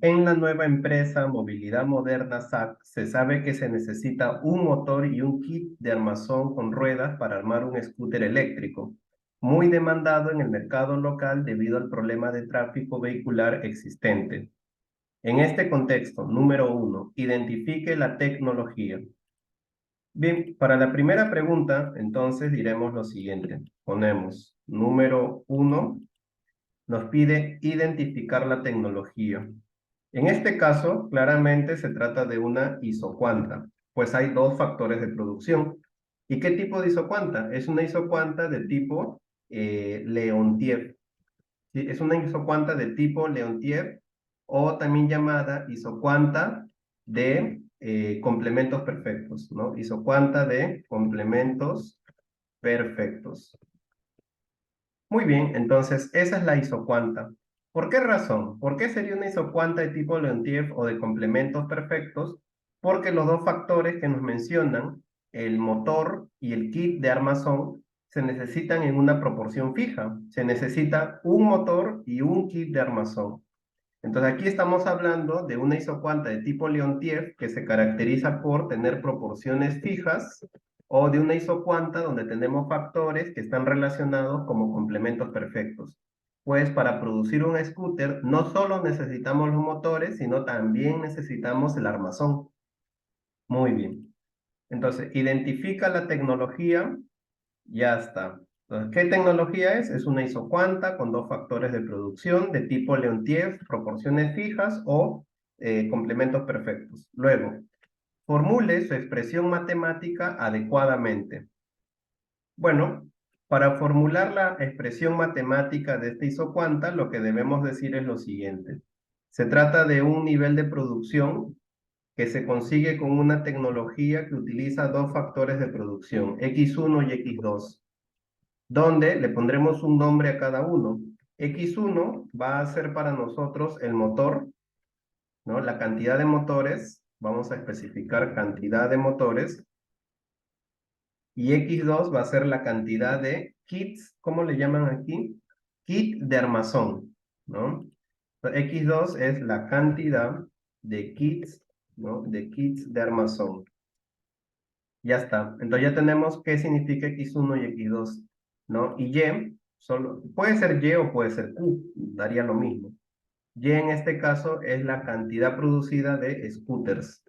En la nueva empresa Movilidad Moderna SAC se sabe que se necesita un motor y un kit de armazón con ruedas para armar un scooter eléctrico, muy demandado en el mercado local debido al problema de tráfico vehicular existente. En este contexto, número 1, identifique la tecnología. Bien, para la primera pregunta, entonces diremos lo siguiente. Ponemos número 1, nos pide identificar la tecnología. En este caso, claramente se trata de una isocuanta, pues hay dos factores de producción. ¿Y qué tipo de isocuanta? Es una isocuanta de tipo Leontief. ¿Sí? Es una isocuanta de tipo Leontief o también llamada isocuanta de complementos perfectos, ¿no? Isocuanta de complementos perfectos. Muy bien, entonces esa es la isocuanta. ¿Por qué razón? ¿Por qué sería una isocuanta de tipo Leontief o de complementos perfectos? Porque los dos factores que nos mencionan, el motor y el kit de armazón, se necesitan en una proporción fija. Se necesita un motor y un kit de armazón. Entonces aquí estamos hablando de una isocuanta de tipo Leontief que se caracteriza por tener proporciones fijas o de una isocuanta donde tenemos factores que están relacionados como complementos perfectos. Pues para producir un scooter no solo necesitamos los motores, sino también necesitamos el armazón. Muy bien. Entonces, identifica la tecnología, ya está. Entonces, ¿qué tecnología es? Es una isocuanta con dos factores de producción de tipo Leontief, proporciones fijas o complementos perfectos. Luego, formule su expresión matemática adecuadamente. Bueno, para formular la expresión matemática de esta isocuanta, lo que debemos decir es lo siguiente. Se trata de un nivel de producción que se consigue con una tecnología que utiliza dos factores de producción, X1 y X2, donde le pondremos un nombre a cada uno. X1 va a ser para nosotros el motor, ¿no? La cantidad de motores, vamos a especificar cantidad de motores, y X2 va a ser la cantidad de kits, ¿cómo le llaman aquí? Kit de armazón, ¿no? X2 es la cantidad de kits, ¿no? De kits de armazón. Ya está. Entonces ya tenemos qué significa X1 y X2, ¿no? Y Y, solo, puede ser Y o puede ser Q, daría lo mismo. Y en este caso es la cantidad producida de scooters.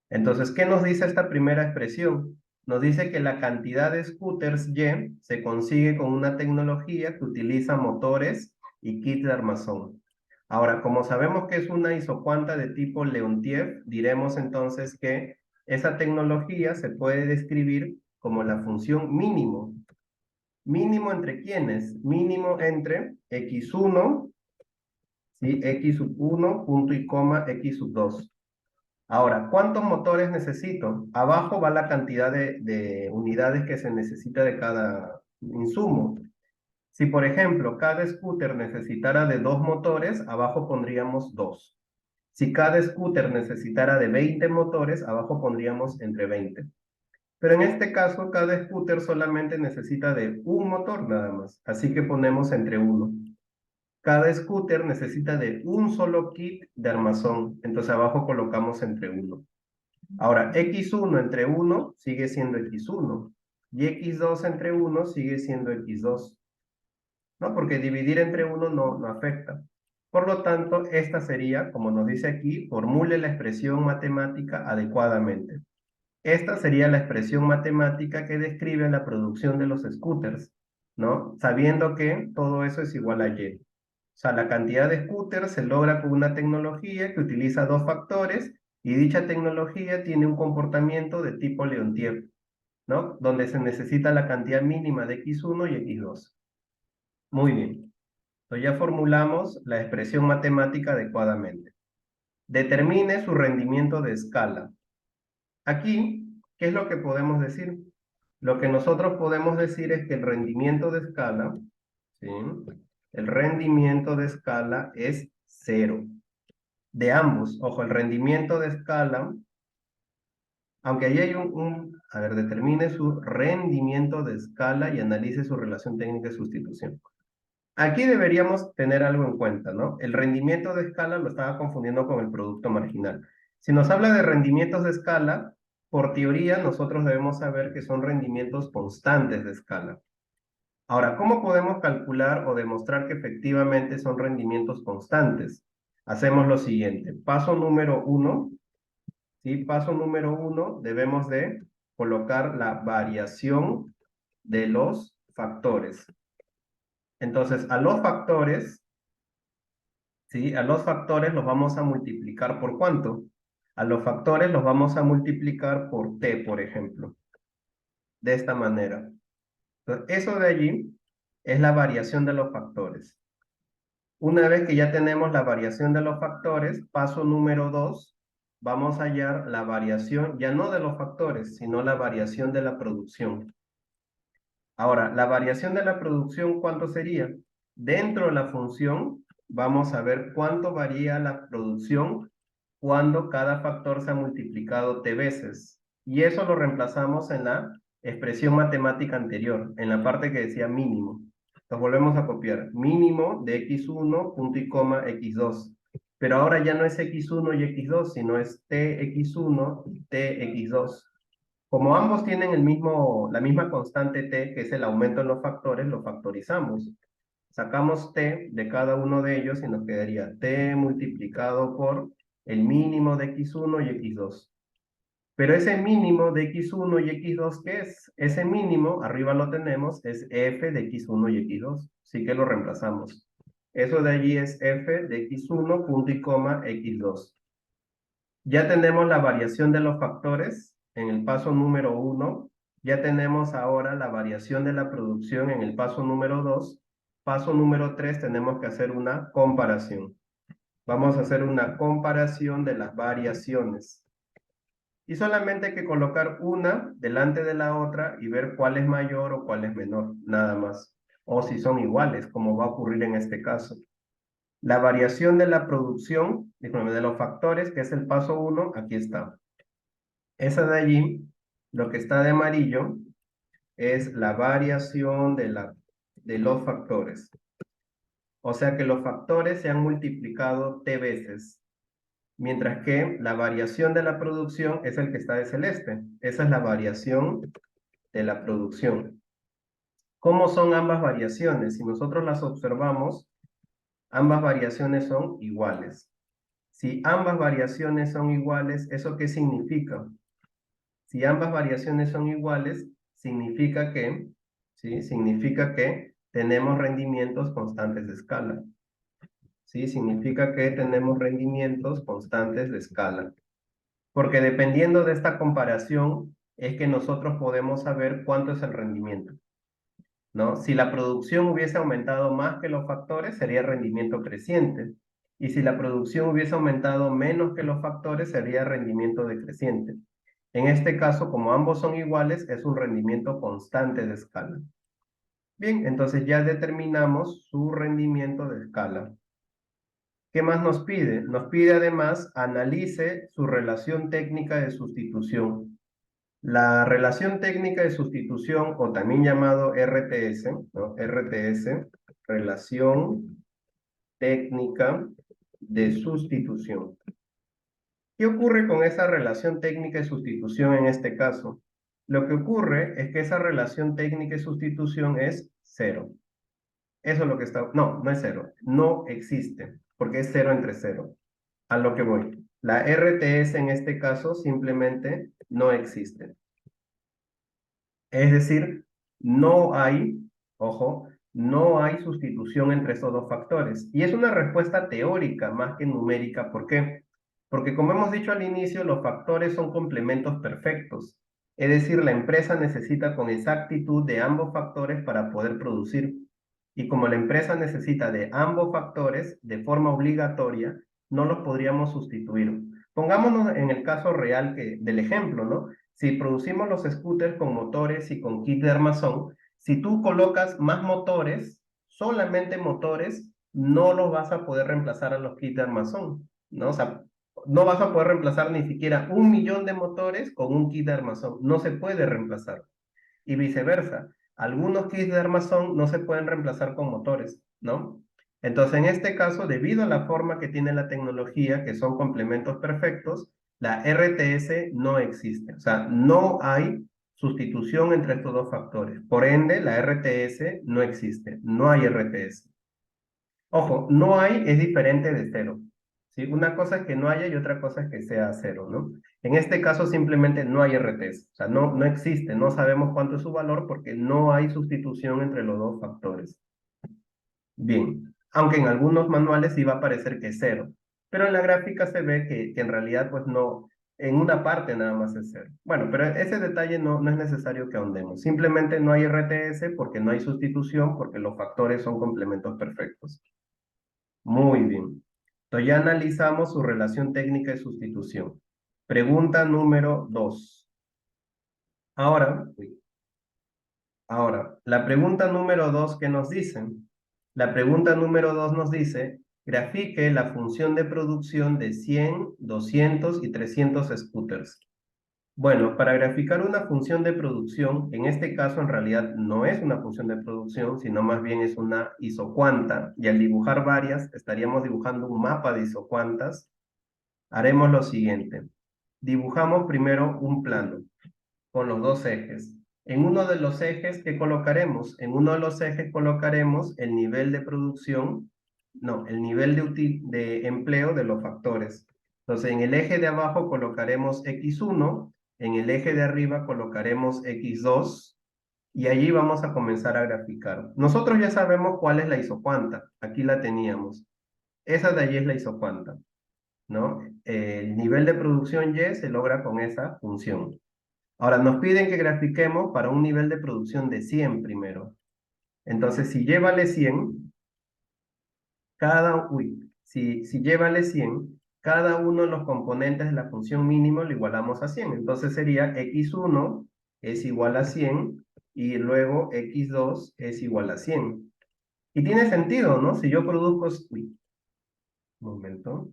Entonces, ¿qué nos dice esta primera expresión? Nos dice que la cantidad de scooters Y se consigue con una tecnología que utiliza motores y kits de armazón. Ahora, como sabemos que es una isocuanta de tipo Leontief, diremos entonces que esa tecnología se puede describir como la función mínimo. ¿Mínimo entre quiénes? Mínimo entre x1, ¿sí? X sub 1, punto y coma, X sub 2. Ahora, ¿cuántos motores necesito? Abajo va la cantidad de unidades que se necesita de cada insumo. Si, por ejemplo, cada scooter necesitara de 2 motores, abajo pondríamos 2. Si cada scooter necesitara de 20 motores, abajo pondríamos entre 20. Pero en este caso, cada scooter solamente necesita de un motor nada más, así que ponemos entre 1. Cada scooter necesita de un solo kit de armazón, entonces abajo colocamos entre 1. Ahora, X1 entre 1 sigue siendo X1 y X2 entre 1 sigue siendo X2, ¿no? Porque dividir entre 1 no afecta. Por lo tanto, esta sería, como nos dice aquí, formule la expresión matemática adecuadamente. Esta sería la expresión matemática que describe la producción de los scooters, ¿no? Sabiendo que todo eso es igual a Y. O sea, la cantidad de scooters se logra con una tecnología que utiliza dos factores y dicha tecnología tiene un comportamiento de tipo Leontief, ¿no? Donde se necesita la cantidad mínima de X1 y X2. Muy bien. Entonces ya formulamos la expresión matemática adecuadamente. Determine su rendimiento de escala. Aquí, ¿qué es lo que podemos decir? Lo que nosotros podemos decir es que el rendimiento de escala, ¿sí? El rendimiento de escala es 0. De ambos, ojo, el rendimiento de escala, aunque ahí hay a ver, determine su rendimiento de escala y analice su relación técnica de sustitución. Aquí deberíamos tener algo en cuenta, ¿no? El rendimiento de escala lo estaba confundiendo con el producto marginal. Si nos habla de rendimientos de escala, por teoría nosotros debemos saber que son rendimientos constantes de escala. Ahora, ¿cómo podemos calcular o demostrar que efectivamente son rendimientos constantes? Hacemos lo siguiente. Paso número uno, ¿sí? Paso número uno, debemos de colocar la variación de los factores. Entonces, a los factores, ¿sí? A los factores los vamos a multiplicar por ¿cuánto? A los factores los vamos a multiplicar por t, por ejemplo, de esta manera. Entonces, eso de allí es la variación de los factores. Una vez que ya tenemos la variación de los factores, paso número 2, vamos a hallar la variación ya no de los factores, sino la variación de la producción. Ahora, la variación de la producción, ¿cuánto sería? Dentro de la función, vamos a ver cuánto varía la producción cuando cada factor se ha multiplicado t veces. Y eso lo reemplazamos en la expresión matemática anterior, en la parte que decía mínimo. Entonces volvemos a copiar. Mínimo de x1, punto y coma, x2. Pero ahora ya no es x1 y x2, sino es tx1 y tx2. Como ambos tienen la misma constante t, que es el aumento en los factores, lo factorizamos. Sacamos t de cada uno de ellos y nos quedaría t multiplicado por el mínimo de x1 y x2. Pero ese mínimo de x1 y x2, ¿qué es? Ese mínimo, arriba lo tenemos, es f de x1 y x2. Así que lo reemplazamos. Eso de allí es f de x1, punto y coma, x2. Ya tenemos la variación de los factores en el paso número 1. Ya tenemos ahora la variación de la producción en el paso número 2. Paso número 3 tenemos que hacer una comparación. Vamos a hacer una comparación de las variaciones. Y solamente hay que colocar una delante de la otra y ver cuál es mayor o cuál es menor, nada más. O si son iguales, como va a ocurrir en este caso. La variación de la producción, disculpe, de los factores, que es el paso 1, aquí está. Esa de allí, lo que está de amarillo, es la variación de los factores. O sea que los factores se han multiplicado t veces, mientras que la variación de la producción es el que está de celeste. Esa es la variación de la producción. ¿Cómo son ambas variaciones? Si nosotros las observamos, ambas variaciones son iguales. Si ambas variaciones son iguales, ¿eso qué significa? Si ambas variaciones son iguales, significa que, ¿sí? Significa que tenemos rendimientos constantes de escala. ¿Sí? Significa que tenemos rendimientos constantes de escala. Porque dependiendo de esta comparación, es que nosotros podemos saber cuánto es el rendimiento, ¿no? Si la producción hubiese aumentado más que los factores, sería rendimiento creciente. Y si la producción hubiese aumentado menos que los factores, sería rendimiento decreciente. En este caso, como ambos son iguales, es un rendimiento constante de escala. Bien, entonces ya determinamos su rendimiento de escala. ¿Qué más nos pide? Nos pide además analice su relación técnica de sustitución. La relación técnica de sustitución, o también llamado RTS, ¿no? RTS, relación técnica de sustitución. ¿Qué ocurre con esa relación técnica de sustitución en este caso? Lo que ocurre es que esa relación técnica de sustitución es cero. Eso es lo que está... No, no es cero. No existe, porque es cero entre cero. A lo que voy. La RTS en este caso simplemente no existe. Es decir, no hay, ojo, no hay sustitución entre esos dos factores. Y es una respuesta teórica más que numérica. ¿Por qué? Porque como hemos dicho al inicio, los factores son complementos perfectos. Es decir, la empresa necesita con exactitud de ambos factores para poder producir. Y como la empresa necesita de ambos factores de forma obligatoria, no los podríamos sustituir. Pongámonos en el caso real del ejemplo, ¿no? Si producimos los scooters con motores y con kit de armazón, si tú colocas más motores, solamente motores, no los vas a poder reemplazar a los kits de armazón, ¿no? O sea, no vas a poder reemplazar ni siquiera 1 millón de motores con un kit de armazón. No se puede reemplazar. Y viceversa. algunos kits de armazón no se pueden reemplazar con motores, ¿no? Entonces, en este caso, debido a la forma que tiene la tecnología, que son complementos perfectos, la RTS no existe. O sea, no hay sustitución entre estos dos factores. Por ende, la RTS no existe. No hay RTS. Ojo, no hay es diferente de cero. ¿Sí? Una cosa es que no haya y otra cosa es que sea cero, ¿no? En este caso simplemente no hay RTS. O sea, no existe. No sabemos cuánto es su valor porque no hay sustitución entre los dos factores. Bien, aunque en algunos manuales sí va a aparecer que es cero, pero en la gráfica se ve que en realidad pues no, en una parte nada más es cero. Bueno, pero ese detalle no es necesario que ahondemos. Simplemente no hay RTS porque no hay sustitución porque los factores son complementos perfectos. Muy bien. Entonces ya analizamos su relación técnica de sustitución. Pregunta número 2. Ahora, la pregunta número 2, ¿qué nos dice? La pregunta número 2 nos dice, grafique la función de producción de 100, 200 y 300 scooters. Bueno, para graficar una función de producción, en este caso en realidad no es una función de producción, sino más bien es una isocuanta, y al dibujar varias, estaríamos dibujando un mapa de isocuantas. Haremos lo siguiente. Dibujamos primero un plano con los dos ejes. En uno de los ejes, ¿qué colocaremos? En uno de los ejes colocaremos el nivel de producción, no, el nivel de empleo de los factores. Entonces, en el eje de abajo colocaremos X1, en el eje de arriba colocaremos X2, y allí vamos a comenzar a graficar. Nosotros ya sabemos cuál es la isocuanta, aquí la teníamos. Esa de allí es la isocuanta, ¿no? El nivel de producción Y se logra con esa función. Ahora, nos piden que grafiquemos para un nivel de producción de 100 primero. Entonces, si Y vale 100, si Y vale 100, cada uno de los componentes de la función mínimo lo igualamos a 100. Entonces sería X1 es igual a 100 y luego X2 es igual a 100. Y tiene sentido, ¿no? Si yo produzco... Un momento.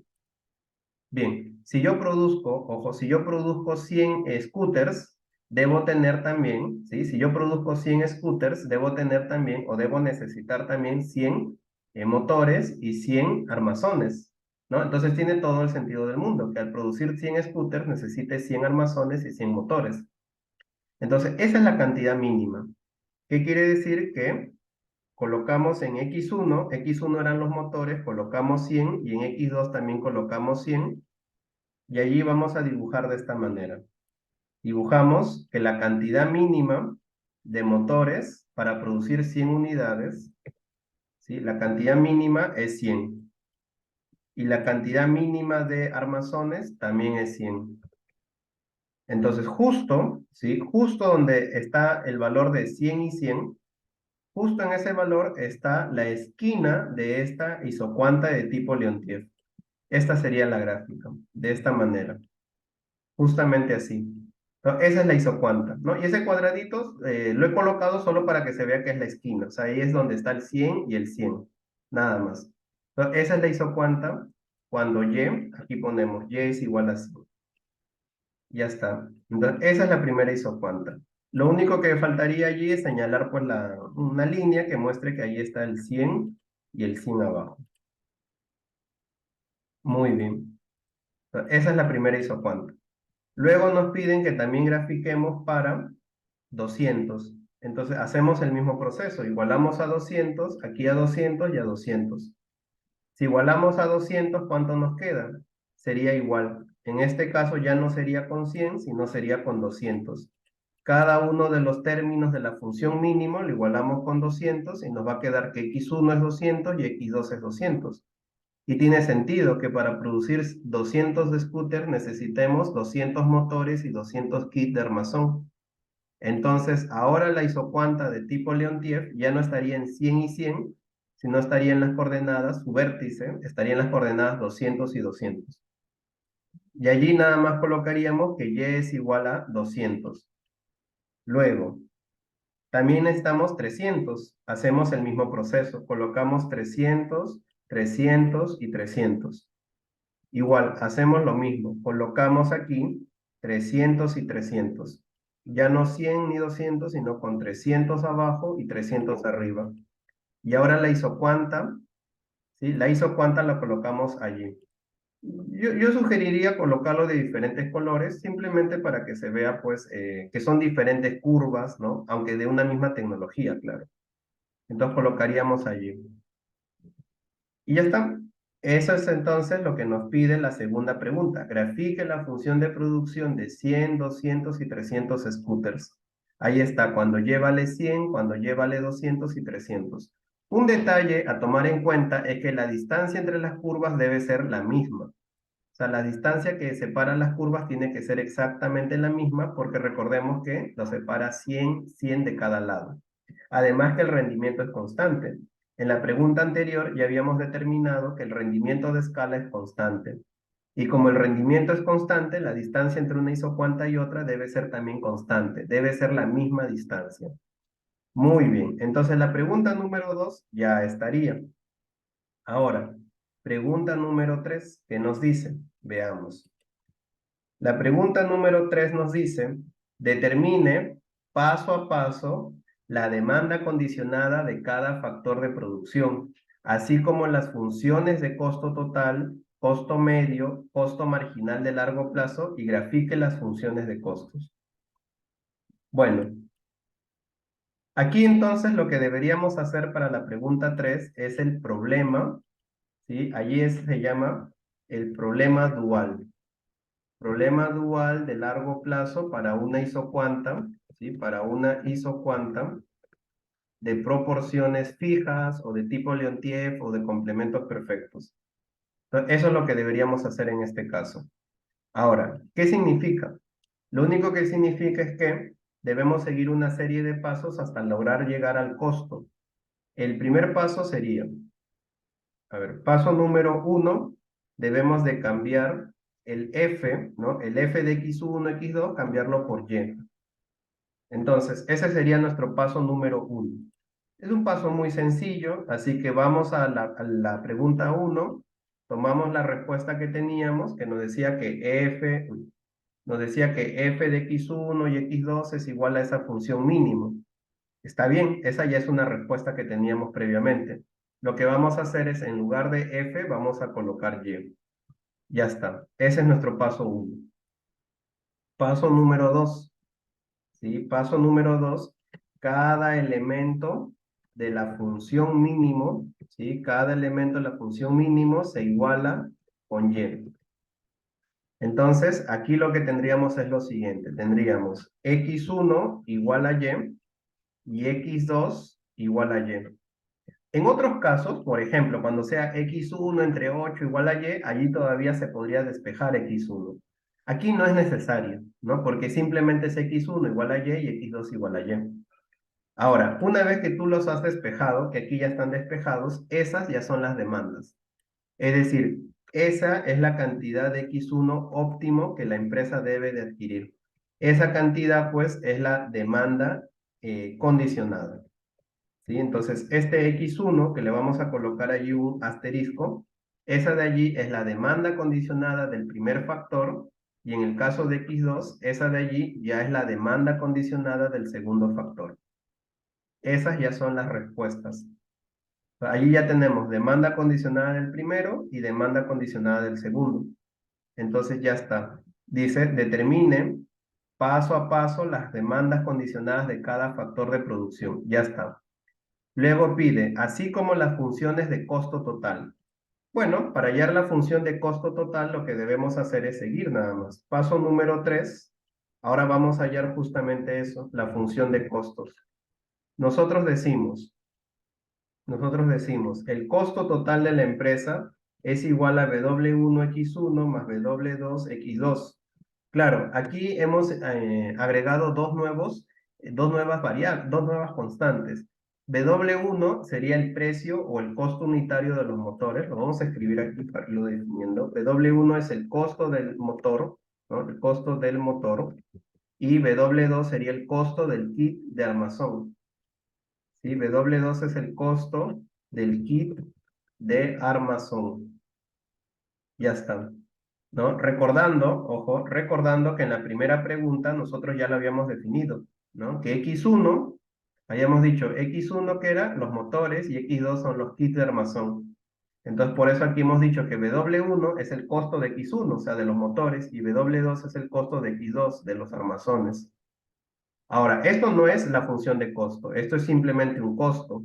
Bien, si yo produzco, ojo, si yo produzco 100 scooters, debo tener también, ¿sí? Si yo produzco 100 scooters, debo tener también, o debo necesitar también 100 motores y 100 armazones, ¿no? Entonces tiene todo el sentido del mundo, que al producir 100 scooters necesite 100 armazones y 100 motores. Entonces, esa es la cantidad mínima. ¿Qué quiere decir? Que colocamos en X1 eran los motores, colocamos 100 y en X2 también colocamos 100. Y allí vamos a dibujar de esta manera. Dibujamos que la cantidad mínima de motores para producir 100 unidades, ¿sí? La cantidad mínima es 100. Y la cantidad mínima de armazones también es 100. Entonces, justo, ¿sí? Justo donde está el valor de 100 y 100, justo en ese valor está la esquina de esta isocuanta de tipo Leontief. Esta sería la gráfica, de esta manera. Justamente así. ¿No? Esa es la isocuanta, ¿no? Y ese cuadradito lo he colocado solo para que se vea que es la esquina. O sea, ahí es donde está el 100 y el 100. Nada más. ¿No? Esa es la isocuanta. Cuando Y, aquí ponemos Y es igual a 100. Ya está. Entonces, esa es la primera isocuanta. Lo único que faltaría allí es señalar pues una línea que muestre que ahí está el 100 y el 100 abajo. Muy bien. Entonces, esa es la primera isocuanta. Luego nos piden que también grafiquemos para 200. Entonces hacemos el mismo proceso. Igualamos a 200, aquí a 200 y a 200. Si igualamos a 200, ¿cuánto nos queda? Sería igual. En este caso ya no sería con 100, sino sería con 200. Cada uno de los términos de la función mínimo lo igualamos con 200 y nos va a quedar que x1 es 200 y x2 es 200. Y tiene sentido que para producir 200 de scooter necesitemos 200 motores y 200 kits de armazón. Entonces, ahora la isocuanta de tipo Leontief ya no estaría en 100 y 100, sino estaría en las coordenadas, su vértice estaría en las coordenadas 200 y 200. Y allí nada más colocaríamos que Y es igual a 200. Luego, también necesitamos 300. Hacemos el mismo proceso. Colocamos 300, 300 y 300. Igual, hacemos lo mismo. Colocamos aquí 300 y 300. Ya no 100 ni 200, sino con 300 abajo y 300 arriba. Y ahora la isocuanta, ¿sí? La isocuanta la colocamos allí. Yo sugeriría colocarlo de diferentes colores, simplemente para que se vea, pues, que son diferentes curvas, ¿no? Aunque de una misma tecnología, claro. Entonces colocaríamos allí. Y ya está. Eso es entonces lo que nos pide la segunda pregunta. Grafique la función de producción de 100, 200 y 300 scooters. Ahí está, cuando llévale 100, cuando llévale 200 y 300. Un detalle a tomar en cuenta es que la distancia entre las curvas debe ser la misma. O sea, la distancia que separa las curvas tiene que ser exactamente la misma porque recordemos que nos separa 100, 100 de cada lado. Además que el rendimiento es constante. En la pregunta anterior ya habíamos determinado que el rendimiento de escala es constante. Y como el rendimiento es constante, la distancia entre una isocuanta y otra debe ser también constante, debe ser la misma distancia. Muy bien, entonces la pregunta número 2 ya estaría. Ahora, pregunta número 3, ¿qué nos dice? Veamos. La pregunta número 3 nos dice, determine paso a paso la demanda condicionada de cada factor de producción, así como las funciones de costo total, costo medio, costo marginal de largo plazo y grafique las funciones de costos. Bueno, aquí entonces lo que deberíamos hacer para la pregunta 3 es el problema, ¿sí? Allí se llama el problema dual. Problema dual de largo plazo para una isocuanta, ¿sí? Para una isocuanta de proporciones fijas o de tipo Leontief o de complementos perfectos. Entonces, eso es lo que deberíamos hacer en este caso. Ahora, ¿qué significa? Lo único que significa es que debemos seguir una serie de pasos hasta lograr llegar al costo. El primer paso sería, a ver, paso número 1, debemos de cambiar el f, ¿no? El f de x1, x2, cambiarlo por y. Entonces, ese sería nuestro paso número 1. Es un paso muy sencillo, así que vamos a la pregunta 1, tomamos la respuesta que teníamos, que nos decía que f de x1 y x2 es igual a esa función mínimo. Está bien, esa ya es una respuesta que teníamos previamente. Lo que vamos a hacer es, en lugar de f, vamos a colocar y. Ya está. Ese es nuestro paso 1. Paso número 2. ¿Sí? Paso número 2. Cada elemento de la función mínimo, ¿sí? Cada elemento de la función mínimo se iguala con y. Entonces, aquí lo que tendríamos es lo siguiente. Tendríamos x1 igual a y x2 igual a y. En otros casos, por ejemplo, cuando sea x1 entre 8 igual a y, allí todavía se podría despejar x1. Aquí no es necesario, ¿no? Porque simplemente es x1 igual a y x2 igual a y. Ahora, una vez que tú los has despejado, que aquí ya están despejados, esas ya son las demandas. Es decir, esa es la cantidad de x1 óptimo que la empresa debe de adquirir. Esa cantidad, pues, es la demanda condicionada. ¿Sí? Entonces, este x1, que le vamos a colocar allí un asterisco, esa de allí es la demanda condicionada del primer factor, y en el caso de x2, esa de allí ya es la demanda condicionada del segundo factor. Esas ya son las respuestas. Allí ya tenemos demanda condicionada del primero y demanda condicionada del segundo. Entonces ya está. Dice, determine paso a paso las demandas condicionadas de cada factor de producción. Ya está. Luego pide, así como las funciones de costo total. Bueno, para hallar la función de costo total, lo que debemos hacer es seguir nada más. Paso número 3. Ahora vamos a hallar justamente eso, la función de costos. Nosotros decimos, el costo total de la empresa es igual a W1X1 más W2X2. Claro, aquí hemos agregado dos nuevas variables, dos nuevas constantes. W1 sería el precio o el costo unitario de los motores. Lo vamos a escribir aquí para irlo definiendo. W1 es el costo del motor, ¿no? El costo del motor. Y W2 sería el costo del kit de armazón. ¿Sí? W2 es el costo del kit de armazón. Ya está. ¿no? Recordando, ojo, recordando que en la primera pregunta nosotros ya lo habíamos definido, ¿no? Que X1, habíamos dicho X1 que era los motores y X2 son los kits de armazón. Entonces, por eso aquí hemos dicho que W1 es el costo de X1, o sea, de los motores, y W2 es el costo de X2, de los armazones. Ahora, esto no es la función de costo, esto es simplemente un costo.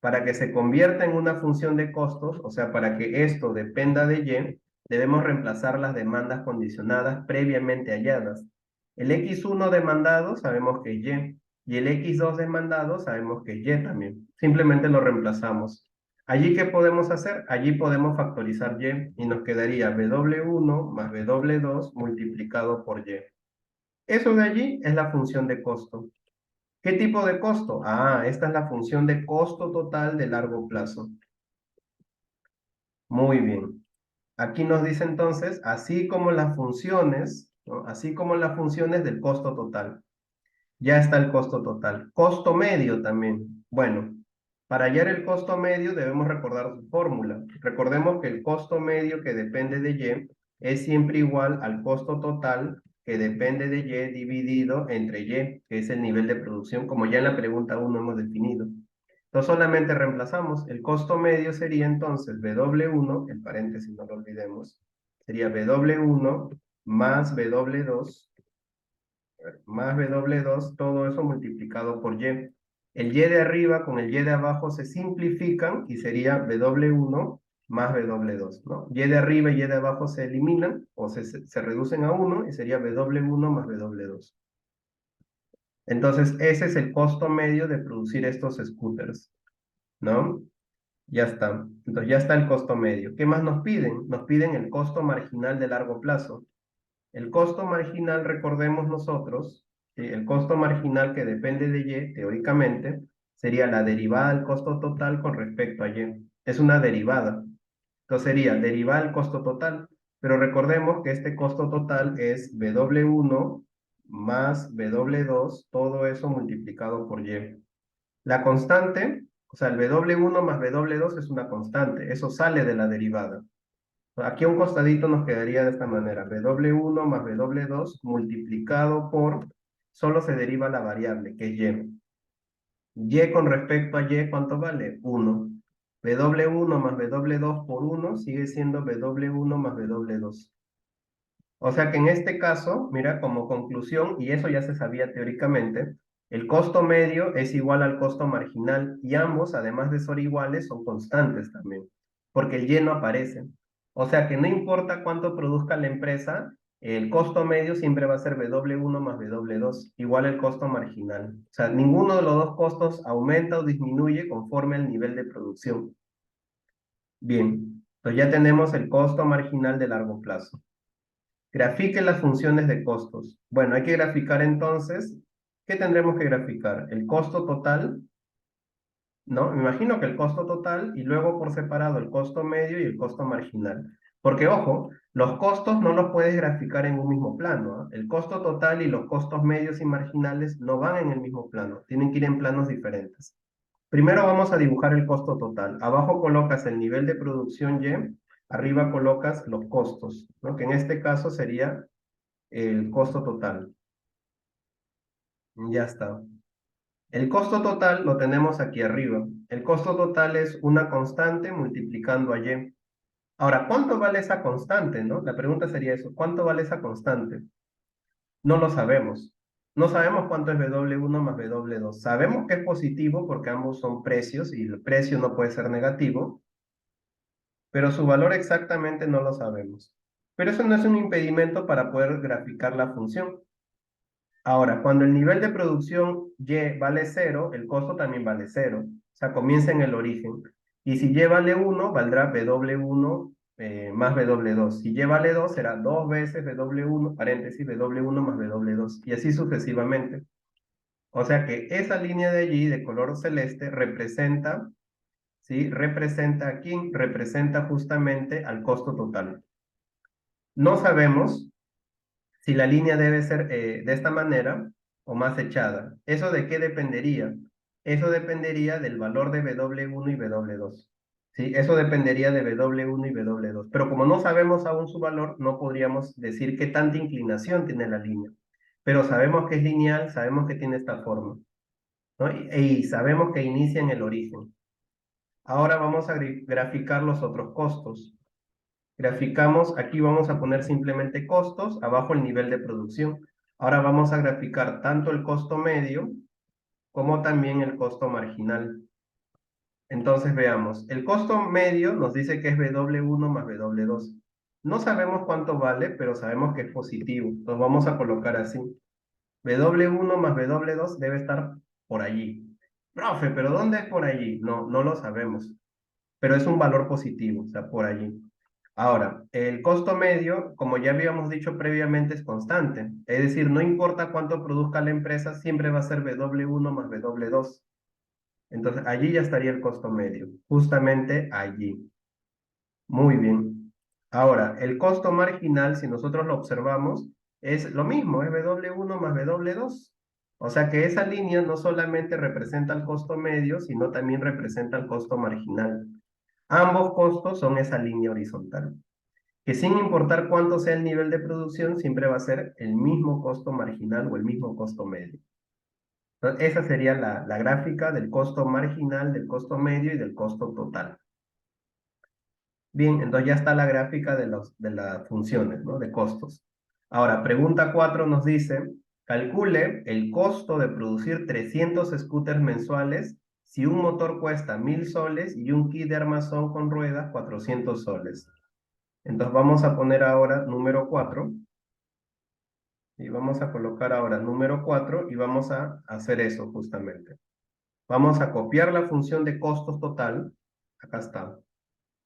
Para que se convierta en una función de costos, o sea, para que esto dependa de Y, debemos reemplazar las demandas condicionadas previamente halladas. El X1 demandado sabemos que es Y el X2 demandado sabemos que es Y también. Simplemente lo reemplazamos. Allí, ¿qué podemos hacer? Allí podemos factorizar Y nos quedaría W1 más W2 multiplicado por Y. Eso de allí es la función de costo. ¿Qué tipo de costo? Ah, esta es la función de costo total de largo plazo. Muy bien. Aquí nos dice entonces, así como las funciones, ¿no? Así como las funciones del costo total. Ya está el costo total. Costo medio también. Bueno, para hallar el costo medio debemos recordar su fórmula. Recordemos que el costo medio que depende de Y es siempre igual al costo total que depende de Y dividido entre Y, que es el nivel de producción, como ya en la pregunta 1 hemos definido. Entonces solamente reemplazamos. El costo medio sería entonces W1, el paréntesis no lo olvidemos, sería W1 más W2 más W2, todo eso multiplicado por Y. El Y de arriba con el Y de abajo se simplifican y sería W1 más W2, ¿no? Y de arriba y Y de abajo se eliminan o se reducen a 1 y sería W1 más W2. Entonces, ese es el costo medio de producir estos scooters, ¿no? Ya está. Entonces, ya está el costo medio. ¿Qué más nos piden? Nos piden el costo marginal de largo plazo. El costo marginal, recordemos nosotros, que el costo marginal que depende de Y, teóricamente, sería la derivada del costo total con respecto a Y. Es una derivada. Entonces sería derivada del costo total. Pero recordemos que este costo total es W1 más W2, todo eso multiplicado por Y. La constante, o sea, el W1 más W2 es una constante, eso sale de la derivada. Aquí a un costadito nos quedaría de esta manera, W1 más W2 multiplicado por, solo se deriva la variable, que es Y. Y con respecto a Y, ¿cuánto vale? 1. W1 más W2 por 1 sigue siendo W1 más W2. O sea que en este caso, mira, como conclusión, y eso ya se sabía teóricamente, el costo medio es igual al costo marginal y ambos, además de ser iguales, son constantes también, porque el Y no aparece. O sea que no importa cuánto produzca la empresa, el costo medio siempre va a ser W1 más W2, igual el costo marginal. O sea, ninguno de los dos costos aumenta o disminuye conforme al nivel de producción. Bien, entonces ya tenemos el costo marginal de largo plazo. Grafique las funciones de costos. Bueno, hay que graficar entonces, ¿qué tendremos que graficar? El costo total, ¿no? Me imagino que el costo total y luego por separado el costo medio y el costo marginal. Porque, ojo, los costos no los puedes graficar en un mismo plano, ¿ah? El costo total y los costos medios y marginales no van en el mismo plano, tienen que ir en planos diferentes. Primero vamos a dibujar el costo total. Abajo colocas el nivel de producción Y, arriba colocas los costos, ¿no? Que en este caso sería el costo total. Ya está. El costo total lo tenemos aquí arriba. El costo total es una constante multiplicando a Y. Ahora, ¿cuánto vale esa constante, no? La pregunta sería eso, ¿cuánto vale esa constante? No lo sabemos. No sabemos cuánto es W1 más W2. Sabemos que es positivo porque ambos son precios y el precio no puede ser negativo, pero su valor exactamente no lo sabemos. Pero eso no es un impedimento para poder graficar la función. Ahora, cuando el nivel de producción Y vale 0, el costo también vale 0. O sea, comienza en el origen. Y si Y vale 1, valdrá W1 más W2. Si Y vale 2, será 2 veces W1, paréntesis, W1 más W2. Y así sucesivamente. O sea que esa línea de allí, de color celeste, representa, ¿sí? Representa a quién, representa justamente al costo total. No sabemos si la línea debe ser de esta manera o más echada. ¿Eso de qué dependería? Eso dependería del valor de W1 y W2. ¿sí? Eso dependería de W1 y W2. Pero como no sabemos aún su valor, no podríamos decir qué tanta inclinación tiene la línea. Pero sabemos que es lineal, sabemos que tiene esta forma, ¿no? Y sabemos que inicia en el origen. Ahora vamos a graficar los otros costos. Graficamos, aquí vamos a poner simplemente costos, abajo el nivel de producción. Ahora vamos a graficar tanto el costo medio como también el costo marginal. Entonces veamos, el costo medio nos dice que es W1 más W2. No sabemos cuánto vale, pero sabemos que es positivo. Entonces vamos a colocar así. W1 más W2 debe estar por allí. Profe, ¿pero dónde es por allí? No, no lo sabemos, pero es un valor positivo, o sea, por allí. Ahora, el costo medio, como ya habíamos dicho previamente, es constante. Es decir, no importa cuánto produzca la empresa, siempre va a ser W1 más W2. Entonces, allí ya estaría el costo medio, justamente allí. Muy bien. Ahora, el costo marginal, si nosotros lo observamos, es lo mismo, es W1 más W2. O sea que esa línea no solamente representa el costo medio, sino también representa el costo marginal. Ambos costos son esa línea horizontal, que sin importar cuánto sea el nivel de producción, siempre va a ser el mismo costo marginal o el mismo costo medio. Entonces, esa sería la gráfica del costo marginal, del costo medio y del costo total. Bien, entonces ya está la gráfica de las funciones, ¿no? De costos. Ahora, pregunta 4 nos dice, calcule el costo de producir 300 scooters mensuales si un motor cuesta 1000 soles y un kit de armazón con ruedas 400 soles. Entonces vamos a poner ahora número 4 y vamos a colocar ahora número 4 y vamos a hacer eso justamente. Vamos a copiar la función de costos total. Acá está.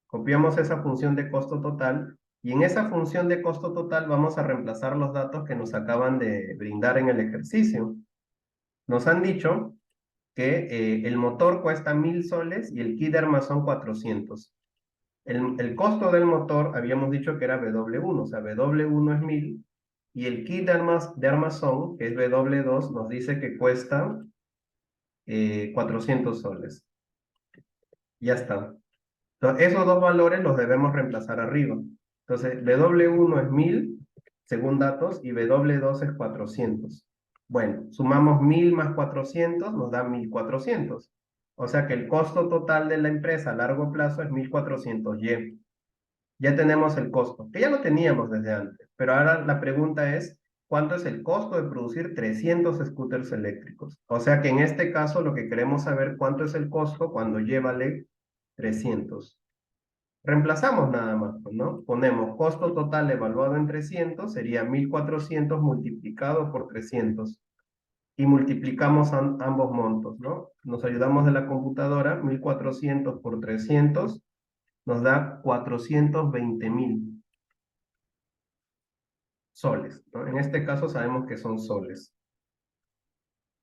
Copiamos esa función de costo total y en esa función de costo total vamos a reemplazar los datos que nos acaban de brindar en el ejercicio. Nos han dicho que el motor cuesta 1000 soles y el kit de armazón 400. El costo del motor habíamos dicho que era W1, o sea, W1 es 1000 y el kit de armazón, que es W2, nos dice que cuesta 400 soles. Ya está. Entonces, esos dos valores los debemos reemplazar arriba. Entonces, W1 es 1000, según datos, y W2 es 400. Bueno, sumamos 1000 más 400, nos da 1400. O sea que el costo total de la empresa a largo plazo es 1400Y. Ya tenemos el costo, que ya lo teníamos desde antes, pero ahora la pregunta es, ¿cuánto es el costo de producir 300 scooters eléctricos? O sea que en este caso lo que queremos saber cuánto es el costo cuando Y vale 300. Reemplazamos nada más, pues, ¿no? Ponemos costo total evaluado en 300, sería 1400 multiplicado por 300. Y multiplicamos ambos montos, ¿no? Nos ayudamos de la computadora, 1400 por 300 nos da 420.000 soles, ¿no? En este caso sabemos que son soles.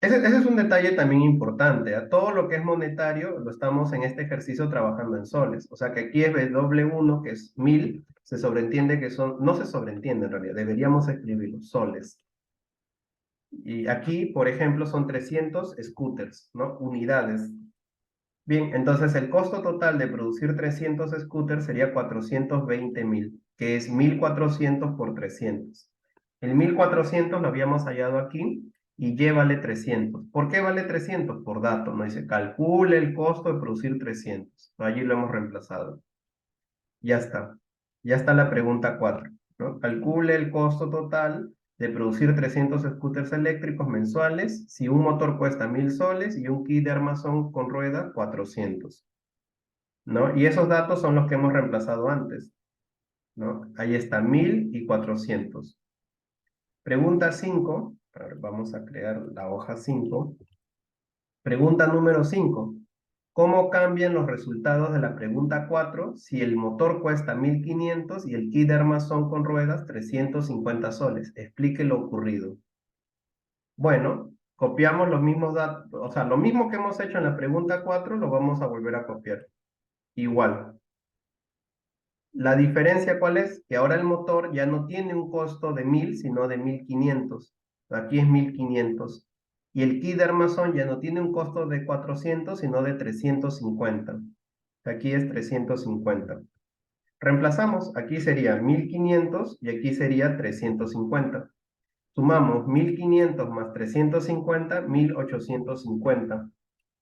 Ese es un detalle también importante. A todo lo que es monetario lo estamos en este ejercicio trabajando en soles. O sea que aquí es W1, que es 1000, se sobreentiende que son, no se sobreentiende en realidad, deberíamos escribirlo, soles. Y aquí, por ejemplo, son 300 scooters, ¿no? Unidades. Bien, entonces el costo total de producir 300 scooters sería 420.000, que es 1400 por 300. El 1400 lo habíamos hallado aquí y Y vale 300. ¿Por qué vale 300? Por dato, ¿no? Dice, calcule el costo de producir 300. Allí lo hemos reemplazado. Ya está. Ya está la pregunta 4, ¿no? Calcule el costo total de producir 300 scooters eléctricos mensuales si un motor cuesta 1000 soles y un kit de armazón con rueda 400, ¿no? Y esos datos son los que hemos reemplazado antes, ¿no? Ahí está 1000 y 400. Pregunta 5. A ver, vamos a crear la hoja 5. Pregunta número 5. ¿Cómo cambian los resultados de la pregunta 4 si el motor cuesta 1500 y el kit de armazón con ruedas 350 soles? Explique lo ocurrido. Bueno, copiamos los mismos datos, o sea, lo mismo que hemos hecho en la pregunta 4 lo vamos a volver a copiar. Igual. La diferencia, ¿cuál es? Que ahora el motor ya no tiene un costo de 1000, sino de 1500. Aquí es 1500. Y el kit de armazón ya no tiene un costo de 400, sino de 350. Aquí es 350. Reemplazamos, aquí sería 1500 y aquí sería 350. Sumamos 1500 más 350, 1850.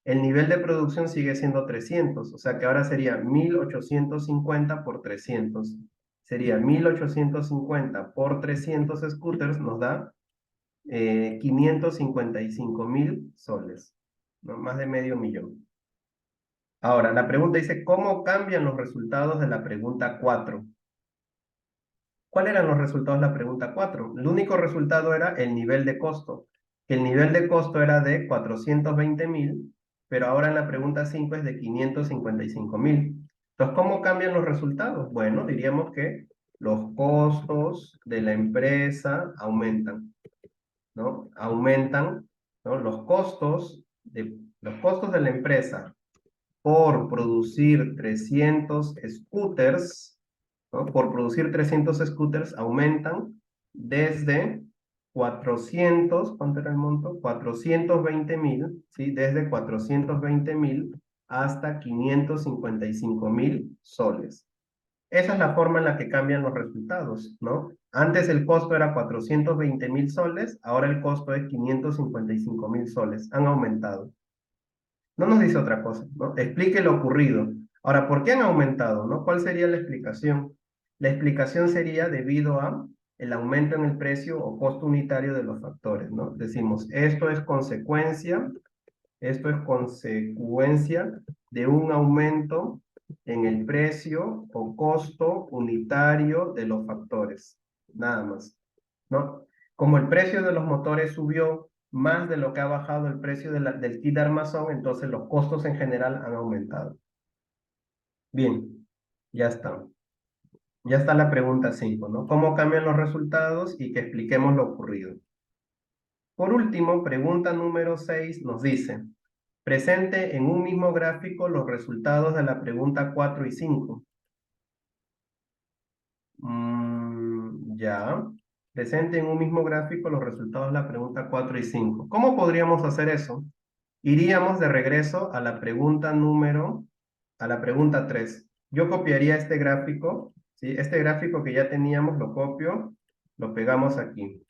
El nivel de producción sigue siendo 300, o sea que ahora sería 1850 por 300. Sería 1850 por 300 scooters, nos da 555.000 soles, ¿no? Más de medio millón. Ahora, la pregunta dice, ¿cómo cambian los resultados de la pregunta 4? ¿Cuáles eran los resultados de la pregunta 4? El único resultado era el nivel de costo. El nivel de costo era de 420.000, pero ahora en la pregunta 5 es de 555.000. Entonces, ¿cómo cambian los resultados? Bueno, diríamos que los costos de la empresa aumentan, ¿no? Aumentan, ¿no? Los costos de la empresa por producir 300 scooters, ¿no? Por producir 300 scooters aumentan desde 400, ¿cuánto era el monto? 420.000, ¿sí? Desde 420.000 hasta 555.000 soles. Esa es la forma en la que cambian los resultados, ¿no? Antes el costo era 420.000 soles, ahora el costo es 555.000 soles. Han aumentado. No nos dice otra cosa, ¿no? Explique lo ocurrido. Ahora, ¿por qué han aumentado, no? ¿Cuál sería la explicación? La explicación sería debido a el aumento en el precio o costo unitario de los factores, ¿no? Decimos, esto es consecuencia de un aumento en el precio o costo unitario de los factores, nada más, ¿no? Como el precio de los motores subió más de lo que ha bajado el precio del kit de armazón, entonces los costos en general han aumentado. Bien, ya está. Ya está la pregunta 5, ¿no? ¿Cómo cambian los resultados? Y que expliquemos lo ocurrido. Por último, pregunta número 6 nos dice, presente en un mismo gráfico los resultados de la pregunta 4 y 5. Ya. Presente en un mismo gráfico los resultados de la pregunta 4 y 5. ¿Cómo podríamos hacer eso? Iríamos de regreso a la pregunta 3. Yo copiaría este gráfico, ¿sí? Este gráfico que ya teníamos lo copio, lo pegamos aquí.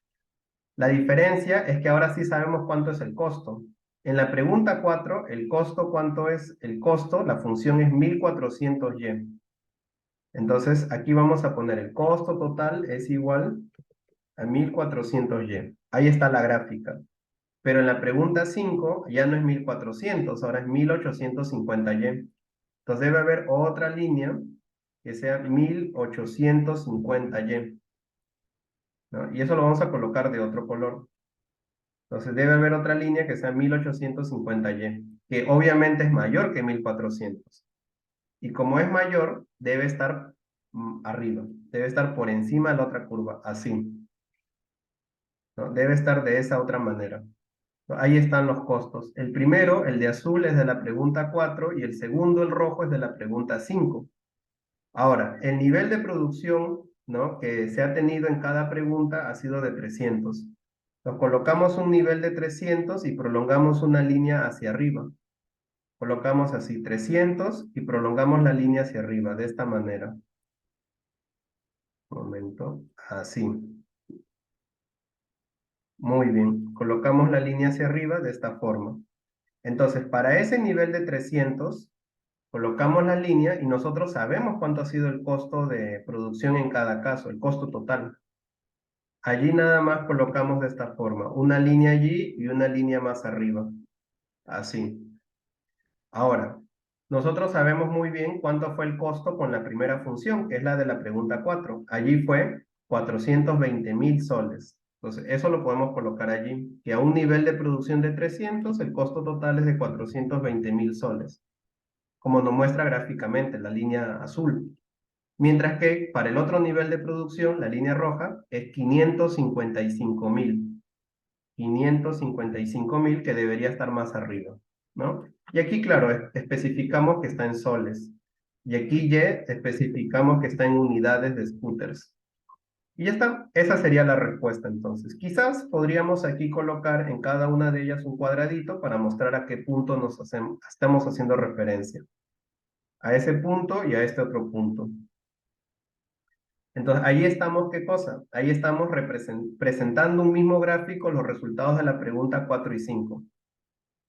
La diferencia es que ahora sí sabemos cuánto es el costo. En la pregunta 4, el costo, ¿cuánto es? El costo, la función es 1400Y. Entonces, aquí vamos a poner el costo total es igual a 1400Y. Ahí está la gráfica. Pero en la pregunta 5 ya no es 1400, ahora es 1850Y. Entonces debe haber otra línea que sea 1850Y, ¿no? Y eso lo vamos a colocar de otro color. Entonces debe haber otra línea que sea 1850Y, que obviamente es mayor que 1400. Y como es mayor, debe estar arriba, debe estar por encima de la otra curva, así, ¿no? Debe estar de esa otra manera. Ahí están los costos. El primero, el de azul, es de la pregunta 4 y el segundo, el rojo, es de la pregunta 5. Ahora, el nivel de producción, ¿no?, que se ha tenido en cada pregunta ha sido de 300. Nos colocamos un nivel de 300 y prolongamos una línea hacia arriba. Colocamos así 300 y prolongamos la línea hacia arriba, de esta manera. Un momento, así. Muy bien, colocamos la línea hacia arriba de esta forma. Entonces, para ese nivel de 300, colocamos la línea y nosotros sabemos cuánto ha sido el costo de producción en cada caso, el costo total. Allí nada más colocamos de esta forma, una línea allí y una línea más arriba, así. Ahora, nosotros sabemos muy bien cuánto fue el costo con la primera función, que es la de la pregunta 4. Allí fue 420.000 soles. Entonces, eso lo podemos colocar allí, que a un nivel de producción de 300, el costo total es de 420.000 soles, como nos muestra gráficamente la línea azul. Mientras que para el otro nivel de producción, la línea roja, es 555.000. 555.000 que debería estar más arriba, ¿no? Y aquí, claro, especificamos que está en soles. Y aquí Y especificamos que está en unidades de scooters. Y ya está, esa sería la respuesta entonces. Quizás podríamos aquí colocar en cada una de ellas un cuadradito para mostrar a qué punto estamos haciendo referencia. a ese punto y a este otro punto. Entonces, ahí estamos, ¿qué cosa? Ahí estamos presentando un mismo gráfico los resultados de la pregunta 4 y 5,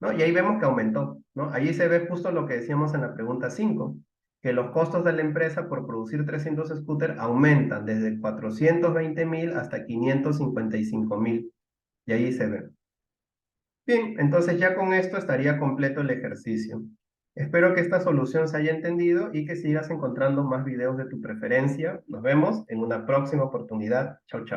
¿no? Y ahí vemos que aumentó, ¿no? Ahí se ve justo lo que decíamos en la pregunta 5, que los costos de la empresa por producir 300 scooters aumentan desde 420.000 hasta 555.000. Y ahí se ve. Bien, entonces ya con esto estaría completo el ejercicio. Espero que esta solución se haya entendido y que sigas encontrando más videos de tu preferencia. Nos vemos en una próxima oportunidad. Chau, chau.